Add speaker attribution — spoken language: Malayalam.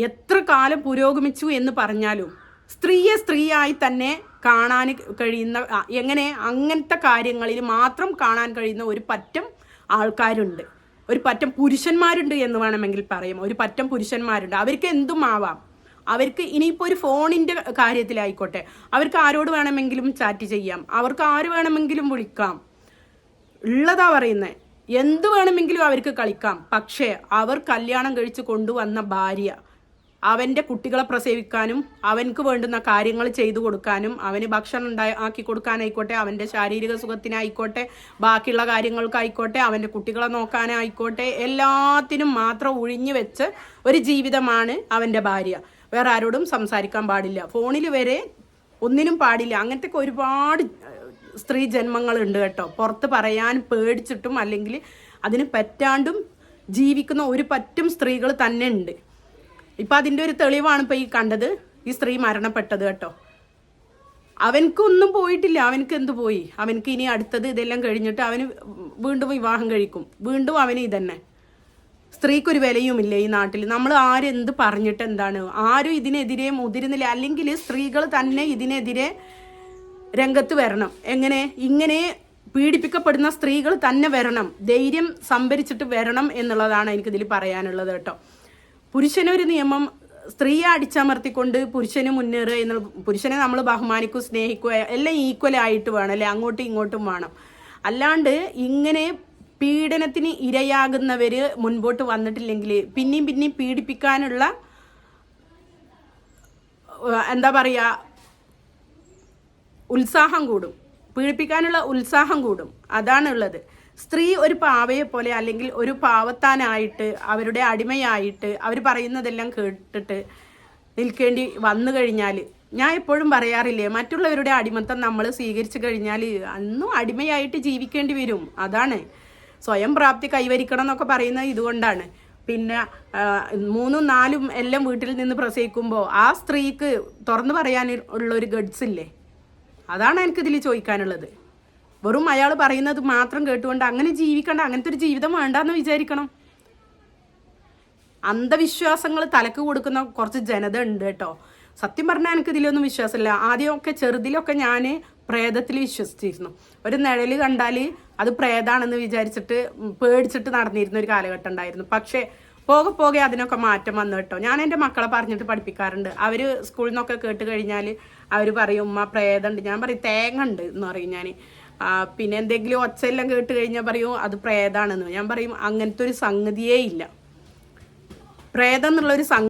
Speaker 1: എത്ര കാലം പുരോഗമിച്ചു എന്ന് പറഞ്ഞാലും സ്ത്രീയെ സ്ത്രീയായി തന്നെ കാണാൻ കഴിയുന്ന, എങ്ങനെ അങ്ങനത്തെ കാര്യങ്ങളിൽ മാത്രം കാണാൻ കഴിയുന്ന ഒരു പറ്റം ആൾക്കാരുണ്ട്, ഒരു പറ്റം പുരുഷന്മാരുണ്ട് എന്ന് വേണമെങ്കിൽ പറയാം. ഒരു പറ്റം പുരുഷന്മാരുണ്ട്. അവർക്ക് എന്തും ആവാം. അവർക്ക് ഇനിയിപ്പോൾ ഒരു ഫോണിൻ്റെ കാര്യത്തിലായിക്കോട്ടെ, അവർക്ക് ആരോട് വേണമെങ്കിലും ചാറ്റ് ചെയ്യാം, അവർക്ക് ആര് വേണമെങ്കിലും വിളിക്കാം, ഉള്ളതാ പറയുന്നത്. എന്ത് വേണമെങ്കിലും അവർക്ക് കളിക്കാം. പക്ഷേ അവർ കല്യാണം കഴിച്ച് കൊണ്ടുവന്ന ഭാര്യ അവൻ്റെ കുട്ടികളെ പ്രസവിക്കാനും അവനക്ക് വേണ്ടുന്ന കാര്യങ്ങൾ ചെയ്തു കൊടുക്കാനും അവന് ഭക്ഷണം ആക്കി കൊടുക്കാനായിക്കോട്ടെ, അവൻ്റെ ശാരീരിക സുഖത്തിനായിക്കോട്ടെ, ബാക്കിയുള്ള കാര്യങ്ങൾക്കായിക്കോട്ടെ, അവൻ്റെ കുട്ടികളെ നോക്കാനായിക്കോട്ടെ, എല്ലാത്തിനും മാത്രം ഒഴിഞ്ഞു വെച്ച് ഒരു ജീവിതമാണ് അവൻ്റെ ഭാര്യ. വേറെ ആരോടും സംസാരിക്കാൻ പാടില്ല, ഫോണിൽ വരെ ഒന്നിനും പാടില്ല. അങ്ങനത്തെ ഒരുപാട് സ്ത്രീ ജന്മങ്ങളുണ്ട് കേട്ടോ. പുറത്ത് പറയാൻ പേടിച്ചിട്ടും അല്ലെങ്കിൽ അതിന് പറ്റാണ്ടും ജീവിക്കുന്ന ഒരു പറ്റും സ്ത്രീകൾ തന്നെ ഉണ്ട്. ഇപ്പം അതിൻ്റെ ഒരു തെളിവാണ് ഇപ്പോൾ ഈ കണ്ടത്, ഈ സ്ത്രീ മരണപ്പെട്ടത് കേട്ടോ. അവനക്കൊന്നും പോയിട്ടില്ല. അവനക്ക് എന്ത് പോയി? അവനക്ക് ഇനി അടുത്തത് ഇതെല്ലാം കഴിഞ്ഞിട്ട് അവന് വീണ്ടും വിവാഹം കഴിക്കും, വീണ്ടും അവന് ഇതന്നെ. സ്ത്രീക്കൊരു വിലയുമില്ല ഈ നാട്ടിൽ. നമ്മൾ ആരെന്ത് പറഞ്ഞിട്ട് എന്താണ്? ആരും ഇതിനെതിരെ മുതിരുന്നില്ല. അല്ലെങ്കിൽ സ്ത്രീകൾ തന്നെ ഇതിനെതിരെ രംഗത്ത് വരണം. എങ്ങനെ? ഇങ്ങനെ പീഡിപ്പിക്കപ്പെടുന്ന സ്ത്രീകൾ തന്നെ വരണം, ധൈര്യം സംഭരിച്ചിട്ട് വരണം എന്നുള്ളതാണ് എനിക്കിതിൽ പറയാനുള്ളത് കേട്ടോ. പുരുഷനൊരു നിയമം, സ്ത്രീയെ അടിച്ചമർത്തിക്കൊണ്ട് പുരുഷന് മുന്നേറുക എന്നുള്ള, പുരുഷനെ നമ്മൾ ബഹുമാനിക്കുക, സ്നേഹിക്കുക, എല്ലാം ഈക്വലായിട്ട് വേണം അല്ലേ, അങ്ങോട്ടും ഇങ്ങോട്ടും വേണം. അല്ലാണ്ട് ഇങ്ങനെ പീഡനത്തിന് ഇരയാകുന്നവർ മുൻപോട്ട് വന്നിട്ടില്ലെങ്കിൽ പിന്നെയും പീഡിപ്പിക്കാനുള്ള എന്താ പറയുക ഉത്സാഹം കൂടും, പീഡിപ്പിക്കാനുള്ള ഉത്സാഹം കൂടും. അതാണുള്ളത്. സ്ത്രീ ഒരു പാവയെ പോലെ അല്ലെങ്കിൽ ഒരു പാവത്താനായിട്ട് അവരുടെ അടിമയായിട്ട് അവർ പറയുന്നതെല്ലാം കേട്ടിട്ട് നിൽക്കേണ്ടി വന്നു കഴിഞ്ഞാൽ, ഞാൻ എപ്പോഴും പറയാറില്ലേ, മറ്റുള്ളവരുടെ അടിമത്തം നമ്മൾ സ്വീകരിച്ചു കഴിഞ്ഞാൽ അന്നും അടിമയായിട്ട് ജീവിക്കേണ്ടി വരും. അതാണ് സ്വയം പ്രാപ്തി കൈവരിക്കണം എന്നൊക്കെ പറയുന്നത് ഇതുകൊണ്ടാണ്. പിന്നെ 3, 4 എല്ലാം വീട്ടിൽ നിന്ന് പ്രസവിക്കുമ്പോൾ ആ സ്ത്രീക്ക് തുറന്നു പറയാനുള്ളൊരു ഗഡ്സ് ഇല്ലേ? അതാണ് എനിക്കിതിൽ ചോദിക്കാനുള്ളത്. വെറും അയാൾ പറയുന്നത് മാത്രം കേട്ടുകൊണ്ട് അങ്ങനെ ജീവിക്കണ്ട, അങ്ങനത്തെ ഒരു ജീവിതം വേണ്ടെന്ന് വിചാരിക്കണം. അന്ധവിശ്വാസങ്ങൾ തലക്ക് കൊടുക്കുന്ന കുറച്ച് ജനത ഉണ്ട് കേട്ടോ. സത്യം പറഞ്ഞാൽ എനിക്കിതിലൊന്നും വിശ്വാസമില്ല. ആദ്യമൊക്കെ ചെറുതിലൊക്കെ ഞാൻ പ്രേതത്തിൽ വിശ്വസിച്ചിരുന്നു. ഒരു നിഴൽ കണ്ടാൽ അത് പ്രേതാണെന്ന് വിചാരിച്ചിട്ട് പേടിച്ചിട്ട് നടന്നിരുന്ന ഒരു കാലഘട്ടം ഉണ്ടായിരുന്നു. പക്ഷേ പോകെ അതിനൊക്കെ മാറ്റം വന്നു കേട്ടോ. ഞാൻ എൻ്റെ മക്കളെ പറഞ്ഞിട്ട് പഠിപ്പിക്കാറുണ്ട്. അവർ സ്കൂളിൽ നിന്നൊക്കെ കേട്ട് കഴിഞ്ഞാൽ അവർ പറയും ഉമ്മ പ്രേതമുണ്ട്. ഞാൻ പറയും തേങ്ങ ഉണ്ട് എന്ന് പറയും ഞാൻ. പിന്നെ എന്തെങ്കിലും ഒച്ചയെല്ലാം കേട്ട് കഴിഞ്ഞാൽ പറയും അത് പ്രേതാണെന്ന്. ഞാൻ പറയും അങ്ങനത്തെ ഒരു സംഗതിയേ ഇല്ല. പ്രേതം എന്നുള്ളൊരു